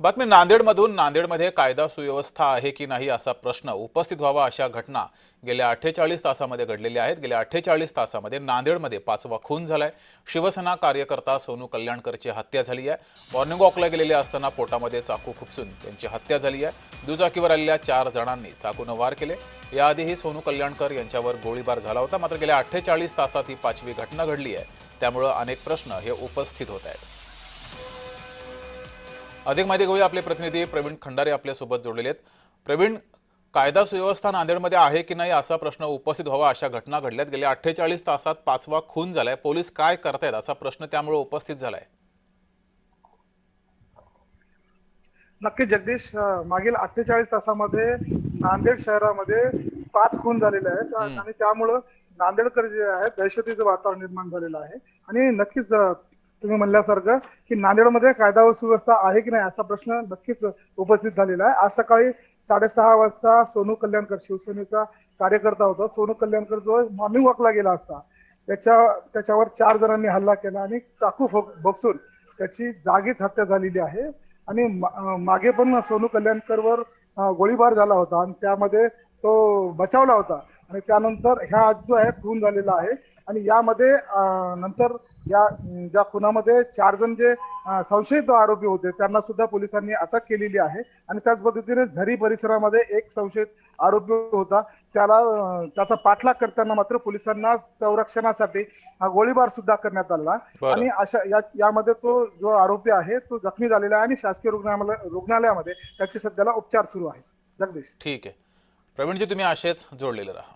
बातमी नांदेडमधून. नांदेडमध्ये कायदा सुव्यवस्था आहे की नाही असा प्रश्न उपस्थित व्हावा अशा घटना गेल्या 48 तासामध्ये घडलेल्या आहेत. गेल्या 48 तासामध्ये नांदेडमध्ये 5वा खून झालाय. शिवसेना कार्यकर्ता सोनू कल्याणकरची हत्या झाली आहे. मॉर्निंग वॉकला गेलेले असताना पोटामध्ये चाकू खुपसून त्यांची हत्या झाली आहे. दुचाकीवर आलेल्या 4 जणांनी चाकूने वार केले. याआधीही सोनू कल्याणकर यांच्यावर गोळीबार झाला होता. मात्र गेल्या 48 तासात ही 5वी घटना घडली आहे. त्यामुळे अनेक प्रश्न हे उपस्थित होत आहेत. अधिक माहिती घेऊया. आपले प्रतिनिधी प्रवीण खंडारे आपल्यासोबत जोडलेले आहेत. प्रवीण, कायदा सुव्यवस्था नांदेडमध्ये आहे की नाही असा प्रश्न उपस्थित व्हावा अशा घटना घडल्यात. गेल्या 48 तासात 5वा खून झालाय. पोलीस काय करतायत असा प्रश्न त्यामुळे उपस्थित झालाय. नक्की जगदीश, मागील 48 तासामध्ये नांदेड शहरामध्ये 5 खून झालेले आहेत आणि त्यामुळं नांदेडकर जे आहेत दहशतीचं वातावरण निर्माण झालेलं आहे. आणि नक्कीच तुम्ही म्हणल्यासारखं की नांदेडमध्ये कायदा व सुव्यवस्था आहे की नाही असा प्रश्न नक्कीच उपस्थित झालेला आहे. आज सकाळी 6:30 वाजता सोनू कल्याणकर, शिवसेनेचा कार्यकर्ता होता, सोनू कल्याणकर जो मॉर्निंग वॉकला गेला असता त्याच्यावर 4 जणांनी हल्ला केला आणि चाकू भोगसून त्याची जागीच हत्या झालेली आहे. आणि मागे पण सोनू कल्याणकरवर गोळीबार झाला होता आणि त्यामध्ये तो बचावला होता. आणि त्यानंतर ह्या जो आहे खून झालेला आहे. आणि यामध्ये नंतर ज्या खुनामध्ये 4 जण जे संशयित आरोपी होते त्यांना सुद्धा पोलिसांनी अटक केलेली आहे. आणि त्याच पद्धतीने झरी परिसरामध्ये एक संशयित आरोपी होता, त्याचा पाठलाग करताना मात्र पोलिसांना संरक्षणासाठी गोळीबार सुद्धा करण्यात आला. बरं. आणि यामध्ये तो जो आरोपी आहे तो जखमी झालेला आहे आणि शासकीय रुग्णालयामध्ये त्याचे सध्याला उपचार सुरू आहे. जगदीश. ठीक आहे प्रवीणजी, तुम्ही असेच जोडलेले राहा.